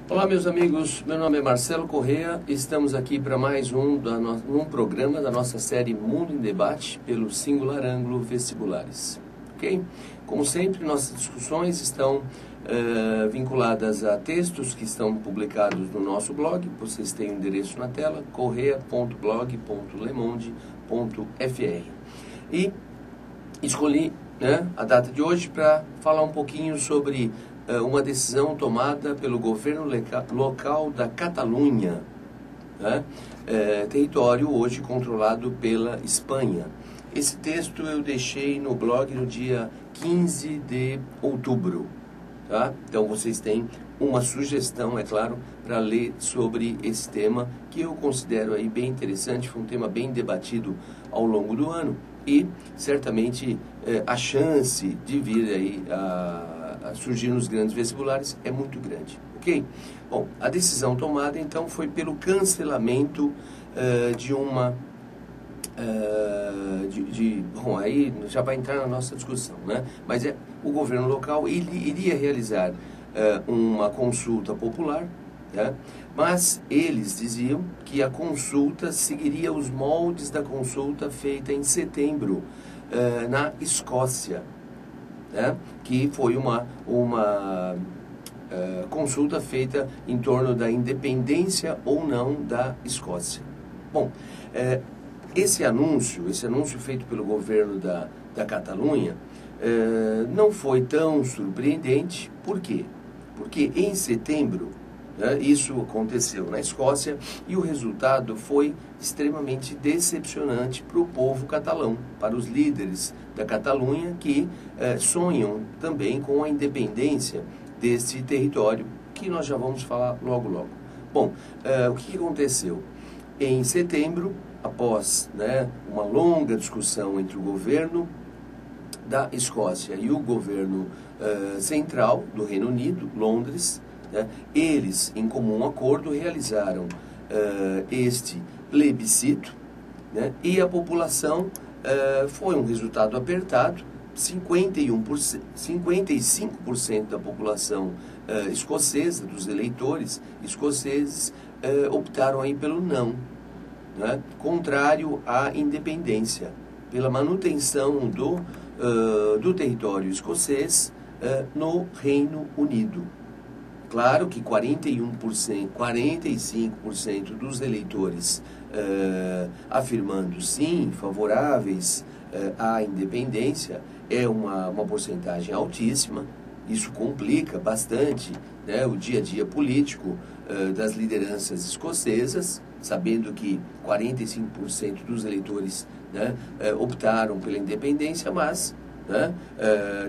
Olá meus amigos, meu nome é Marcelo Correa e estamos aqui para mais um programa da nossa série Mundo em Debate pelo Singular Ângulo Vestibulares. Ok? Como sempre, nossas discussões estão vinculadas a textos que estão publicados no nosso blog. Vocês têm o endereço na tela, correa.blog.lemonde.fr. E escolhi a data de hoje para falar um pouquinho sobre uma decisão tomada pelo governo local da Catalunha, território hoje controlado pela Espanha. Esse texto eu deixei no blog no dia 15 de outubro. Tá? Então vocês têm uma sugestão, é claro, para ler sobre esse tema, que eu considero aí bem interessante. Foi um tema bem debatido ao longo do ano e certamente a chance de vir aí a surgir nos grandes vestibulares é muito grande, ok? Bom, a decisão tomada então foi pelo cancelamento de uma... bom, aí já vai entrar na nossa discussão, né? Mas o governo local iria realizar uma consulta popular, mas eles diziam que a consulta seguiria os moldes da consulta feita em setembro na Escócia, que foi uma consulta feita em torno da independência ou não da Escócia. Bom, esse anúncio feito pelo governo da Catalunha não foi tão surpreendente. Por quê? Porque em setembro isso aconteceu na Escócia e o resultado foi extremamente decepcionante para o povo catalão, para os líderes da Catalunha que sonham também com a independência desse território, que nós já vamos falar logo logo. Bom, o que aconteceu? Em setembro, após uma longa discussão entre o governo da Escócia e o governo central do Reino Unido, Londres, eles, em comum acordo, realizaram este plebiscito, e a população foi um resultado apertado. 55% da população escocesa, dos eleitores escoceses, optaram aí pelo não, contrário à independência, pela manutenção do território escocês no Reino Unido. Claro que 45% dos eleitores afirmando sim, favoráveis à independência, é uma porcentagem altíssima. Isso complica bastante o dia a dia político das lideranças escocesas, sabendo que 45% dos eleitores optaram pela independência, mas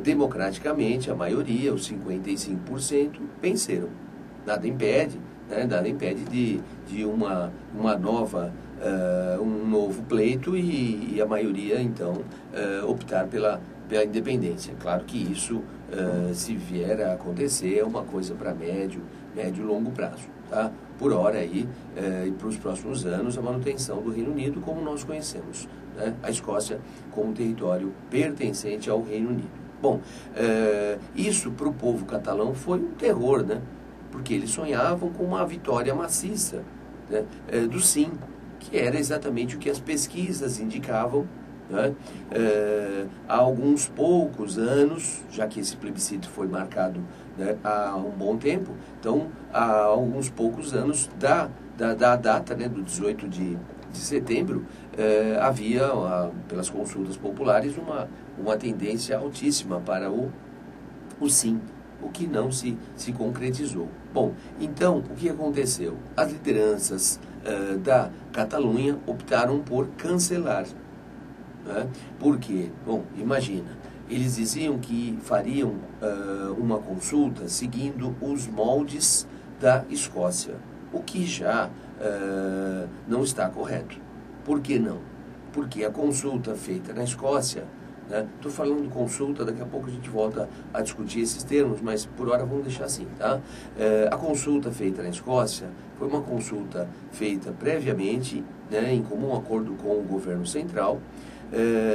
democraticamente a maioria, os 55%, venceram. Nada impede de uma nova, um novo pleito e a maioria então optar pela independência. Claro que isso, se vier a acontecer, é uma coisa para médio e longo prazo. Tá? Por hora aí, e para os próximos anos, a manutenção do Reino Unido como nós conhecemos, a Escócia como território pertencente ao Reino Unido. Bom, isso para o povo catalão foi um terror, porque eles sonhavam com uma vitória maciça do sim, que era exatamente o que as pesquisas indicavam. Há alguns poucos anos, já que esse plebiscito foi marcado há um bom tempo, então há alguns poucos anos da data do 18 de setembro, havia, pelas consultas populares, uma tendência altíssima para o sim, o que não se concretizou. Bom, então, o que aconteceu? As lideranças da Catalunha optaram por cancelar. Por quê? Bom, imagina, eles diziam que fariam uma consulta seguindo os moldes da Escócia, o que já não está correto. Por que não? Porque a consulta feita na Escócia, estou falando consulta, daqui a pouco a gente volta a discutir esses termos, mas por hora vamos deixar assim, tá? A consulta feita na Escócia foi uma consulta feita previamente, em comum acordo com o governo central,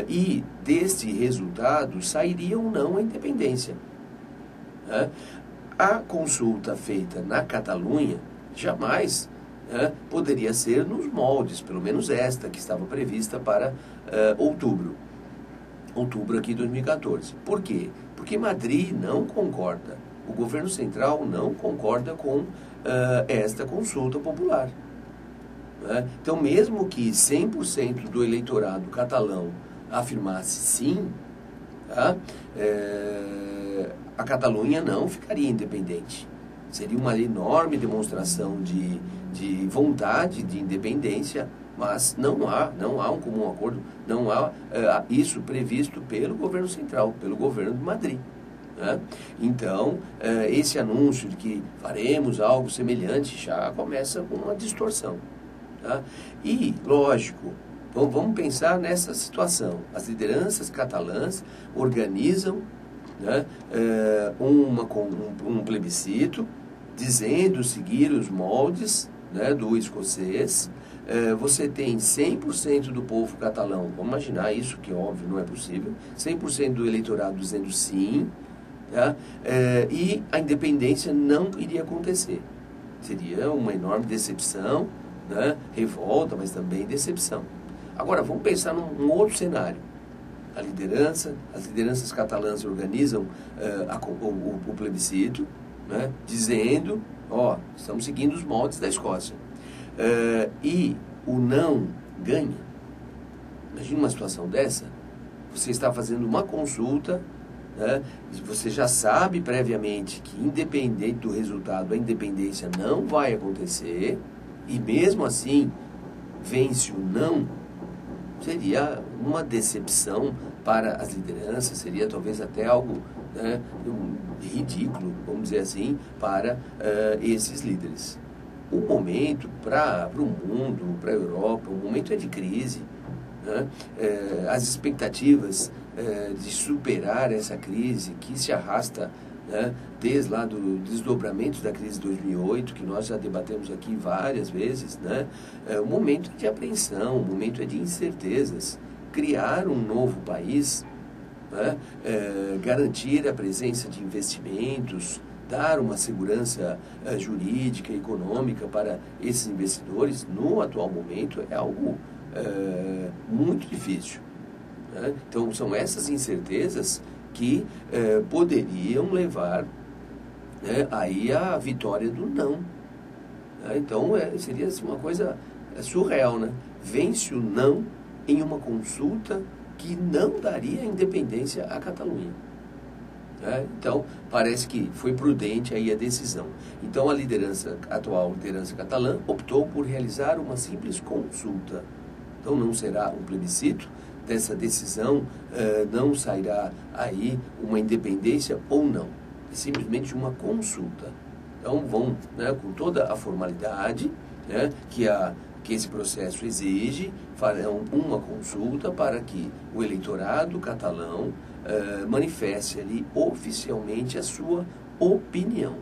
E deste resultado sairia ou não a independência. A consulta feita na Catalunha jamais poderia ser nos moldes, pelo menos esta que estava prevista para outubro aqui de 2014. Por quê? Porque Madrid não concorda, o governo central não concorda com esta consulta popular. Então, mesmo que 100% do eleitorado catalão afirmasse sim, a Catalunha não ficaria independente. Seria uma enorme demonstração de vontade de independência, mas não há um comum acordo, não há isso previsto pelo governo central, pelo governo de Madrid. Então, esse anúncio de que faremos algo semelhante já começa com uma distorção. E, lógico, vamos pensar nessa situação. As lideranças catalãs organizam um plebiscito dizendo seguir os moldes do escocês. Você tem 100% do povo catalão, vamos imaginar isso, que óbvio não é possível, 100% do eleitorado dizendo sim, e a independência não iria acontecer. Seria uma enorme decepção, revolta, mas também decepção. Agora, vamos pensar num outro cenário. As lideranças catalãs organizam o plebiscito, dizendo, estamos seguindo os moldes da Escócia. E o não ganha. Imagina uma situação dessa. Você está fazendo uma consulta, você já sabe previamente que, independente do resultado, a independência não vai acontecer, e mesmo assim vence o não. Seria uma decepção para as lideranças, seria talvez até algo ridículo, vamos dizer assim, para esses líderes. O momento para o mundo, para a Europa, o momento é de crise. As expectativas de superar essa crise que se arrasta desde lá do desdobramento da crise de 2008, que nós já debatemos aqui várias vezes, o momento é de apreensão, o momento é de incertezas. Criar um novo país, garantir a presença de investimentos, dar uma segurança jurídica e econômica para esses investidores, no atual momento, é algo muito difícil. Então, são essas incertezas que poderiam levar aí à vitória do não. Então, seria assim, uma coisa surreal, Vence o não em uma consulta que não daria independência à Catalunha. Então, parece que foi prudente aí a decisão. Então, a atual liderança catalã optou por realizar uma simples consulta. Então, não será um plebiscito. Dessa decisão não sairá aí uma independência ou não. É simplesmente uma consulta. Então, vão com toda a formalidade que esse processo exige, farão uma consulta para que o eleitorado catalão manifeste ali oficialmente a sua opinião.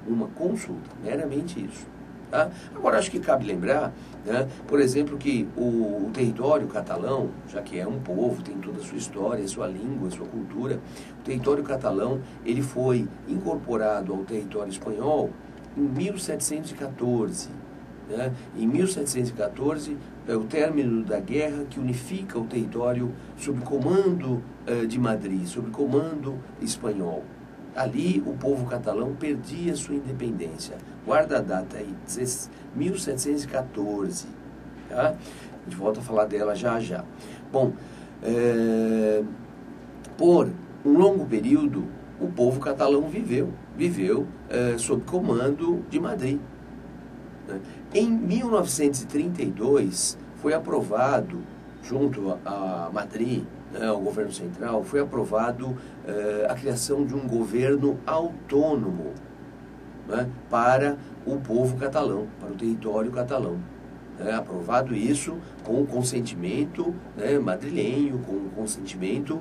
Uma consulta, meramente isso. Agora, acho que cabe lembrar, por exemplo, que o território catalão, já que é um povo, tem toda a sua história, sua língua, sua cultura, o território catalão ele foi incorporado ao território espanhol em 1714. Em 1714, é o término da guerra que unifica o território sob comando de Madrid, sob comando espanhol. Ali o povo catalão perdia sua independência. Guarda a data aí, 1714. A gente volta a falar dela já já. Bom, por um longo período, o povo catalão viveu sob comando de Madrid. Em 1932, foi aprovado, junto a Madrid, ao governo central, foi aprovado a criação de um governo autônomo para o povo catalão, para o território catalão. Aprovado isso com o consentimento madrilenho, com o consentimento,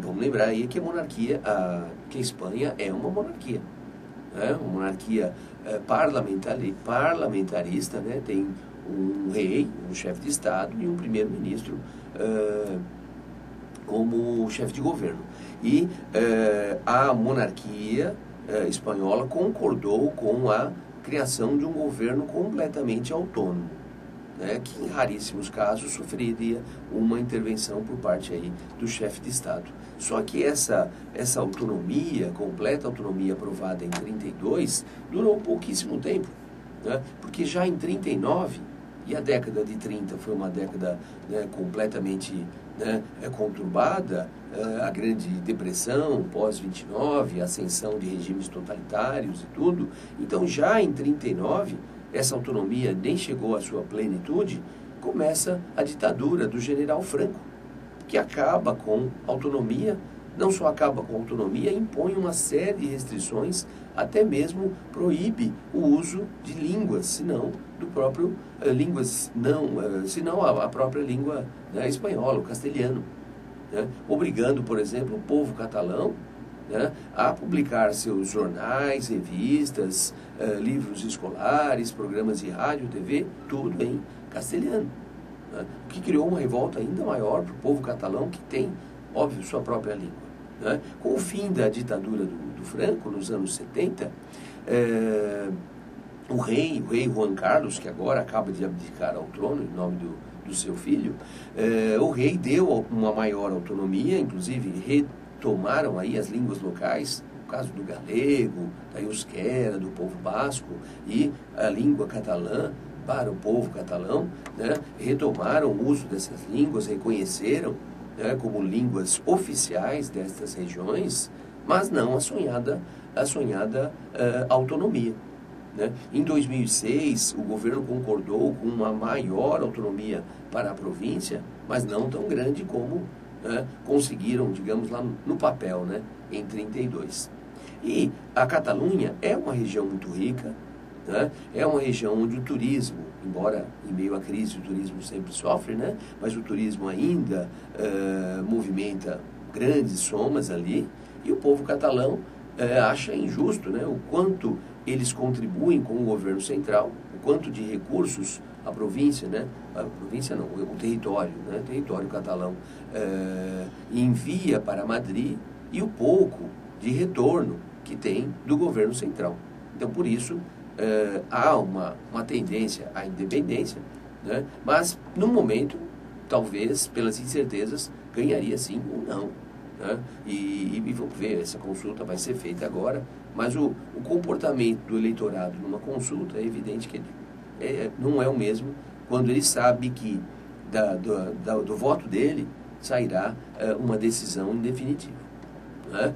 vamos lembrar aí que que a Espanha é uma monarquia parlamentarista, tem um rei, um chefe de Estado e um primeiro-ministro como chefe de governo. E a monarquia espanhola concordou com a criação de um governo completamente autônomo, né, que em raríssimos casos sofreria uma intervenção por parte aí do chefe de Estado. Só que essa autonomia, completa autonomia aprovada em 32, durou pouquíssimo tempo, né, porque já em 39, e a década de 30 foi uma década, né, completamente, né, conturbada, a Grande Depressão, pós-29, a ascensão de regimes totalitários e tudo. Então já em 39, essa autonomia nem chegou à sua plenitude, começa a ditadura do general Franco, que acaba com a autonomia, não só acaba com a autonomia, impõe uma série de restrições, até mesmo proíbe o uso de línguas, senão do próprio senão a própria língua, né, espanhola, o castelhano, né, obrigando, por exemplo, o povo catalão, né, a publicar seus jornais, revistas, livros escolares, programas de rádio, TV, tudo em castelhano, né, o que criou uma revolta ainda maior para o povo catalão, que tem, óbvio, sua própria língua. Né? Com o fim da ditadura do Franco, nos anos 70, o rei Juan Carlos, que agora acaba de abdicar ao trono em nome do seu filho, o rei deu uma maior autonomia, inclusive retomaram aí as línguas locais, no caso do galego, da euskera, do povo basco, e a língua catalã para o povo catalão, né, retomaram o uso dessas línguas, reconheceram, né, como línguas oficiais destas regiões, mas não a sonhada autonomia. Né? Em 2006, o governo concordou com uma maior autonomia para a província, mas não tão grande como, né, conseguiram, digamos, lá no papel, né, em 32. E a Catalunha é uma região muito rica, né? É uma região onde o turismo, embora em meio à crise o turismo sempre sofre, né? Mas o turismo ainda movimenta grandes somas ali, e o povo catalão acha injusto, né, o quanto eles contribuem com o governo central, o quanto de recursos a província, né, a província não, o território, né, o território catalão envia para Madrid, e o pouco de retorno que tem do governo central. Então, por isso, há uma tendência à independência, né, mas, no momento, talvez, pelas incertezas, ganharia sim ou não. Né? E vamos ver, essa consulta vai ser feita agora, mas o comportamento do eleitorado numa consulta é evidente que não é o mesmo quando ele sabe que do voto dele sairá uma decisão em definitivo. Né?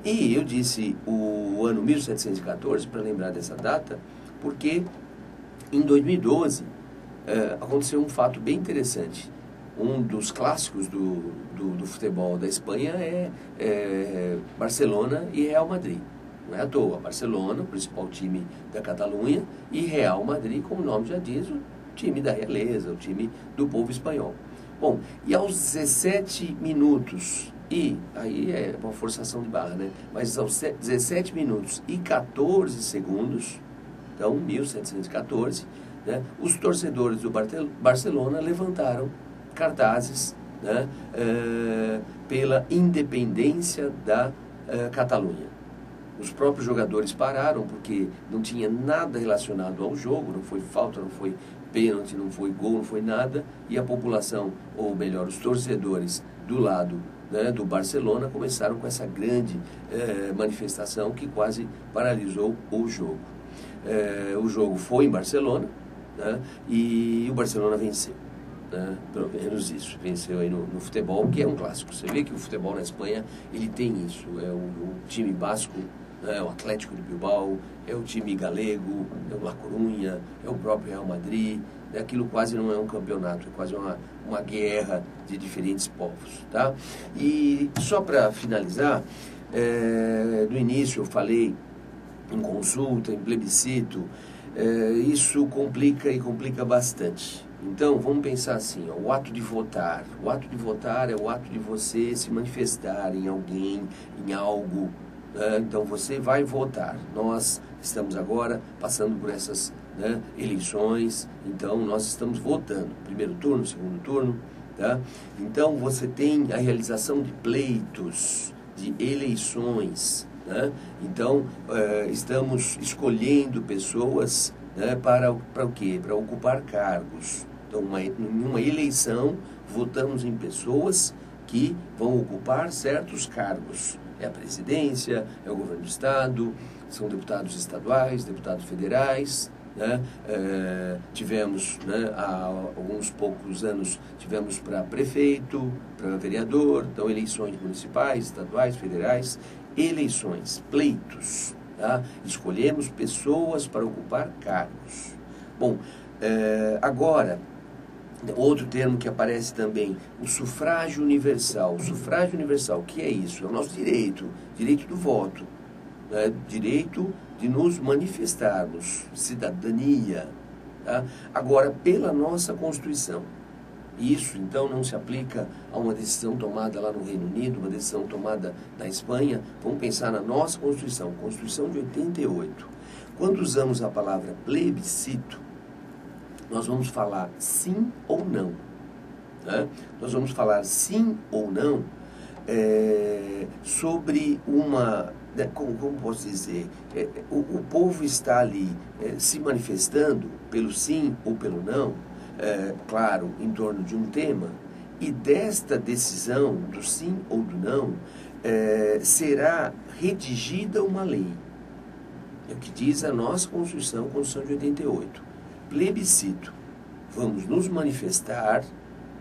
E eu disse o ano 1714, para lembrar dessa data, porque em 2012 aconteceu um fato bem interessante. Um dos clássicos do futebol da Espanha é Barcelona e Real Madrid. Não é à toa, Barcelona, o principal time da Catalunha, e Real Madrid, como o nome já diz, o time da realeza, o time do povo espanhol. Bom, e aos 17 minutos, e aí é uma forçação de barra, né? Mas aos 17 minutos e 14 segundos, então 1714, né, os torcedores do Barcelona levantaram cartazes, né, pela independência da Catalunha. Os próprios jogadores pararam porque não tinha nada relacionado ao jogo, não foi falta, não foi pênalti, não foi gol, não foi nada, e a população, ou melhor, os torcedores do lado, né, do Barcelona começaram com essa grande manifestação que quase paralisou o jogo. O jogo foi em Barcelona, né, e o Barcelona venceu. Né? Pelo menos isso, venceu aí no futebol, que é um clássico. Você vê que o futebol na Espanha, ele tem isso, é o time basco, né? O Atlético de Bilbao, é o time galego, é o La Coruña, é o próprio Real Madrid, né? Aquilo quase não é um campeonato, é quase uma guerra de diferentes povos, tá? E só para finalizar, no início eu falei em consulta, em plebiscito, isso complica bastante. Então, vamos pensar assim, ó, o ato de votar. O ato de votar é o ato de você se manifestar em alguém, em algo. Né? Então, você vai votar. Nós estamos agora passando por essas né, eleições. Então, nós estamos votando, primeiro turno, segundo turno, tá? Então, você tem a realização de pleitos, de eleições, né? Então, estamos escolhendo pessoas, né, para o quê? Para ocupar cargos. Então, em uma eleição, votamos em pessoas que vão ocupar certos cargos. É a presidência, é o governo do estado, são deputados estaduais, deputados federais, né? Tivemos, né, há alguns poucos anos, tivemos para prefeito, para vereador, então eleições municipais, estaduais, federais, eleições, pleitos, tá? Escolhemos pessoas para ocupar cargos. Bom, agora, outro termo que aparece também, o sufrágio universal. O sufrágio universal, o que é isso? É o nosso direito, direito do voto, né? Direito de nos manifestarmos, cidadania, tá? Agora, pela nossa Constituição. Isso, então, não se aplica a uma decisão tomada lá no Reino Unido, uma decisão tomada na Espanha. Vamos pensar na nossa Constituição, Constituição de 88. Quando usamos a palavra plebiscito, nós vamos falar sim ou não. Né? Nós vamos falar sim ou não sobre uma... Como posso dizer? O povo está ali se manifestando pelo sim ou pelo não, claro, em torno de um tema, e desta decisão do sim ou do não será redigida uma lei. É o que diz a nossa Constituição, Constituição de 88. Plebiscito. Vamos nos manifestar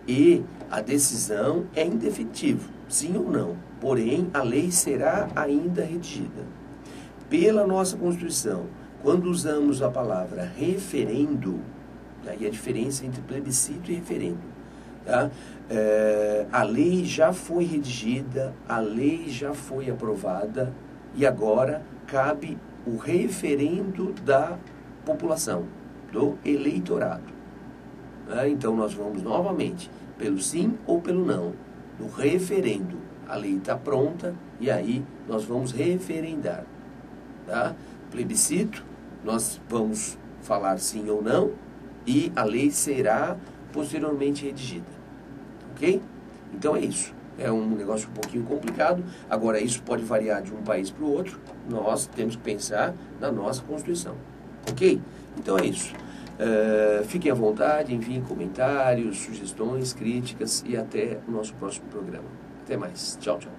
e a decisão é indefinitiva, sim ou não. Porém, a lei será ainda redigida. Pela nossa Constituição, quando usamos a palavra referendo, daí a diferença entre plebiscito e referendo, tá? A lei já foi redigida, a lei já foi aprovada e agora cabe o referendo da população, do eleitorado. Então, nós vamos novamente pelo sim ou pelo não, no referendo. A lei está pronta e aí nós vamos referendar. Tá? Plebiscito, nós vamos falar sim ou não e a lei será posteriormente redigida. Ok? Então é isso. É um negócio um pouquinho complicado. Agora, isso pode variar de um país para o outro. Nós temos que pensar na nossa Constituição. Ok? Então é isso. Fiquem à vontade, enviem comentários, sugestões, críticas e até o nosso próximo programa. Até mais. Tchau, tchau.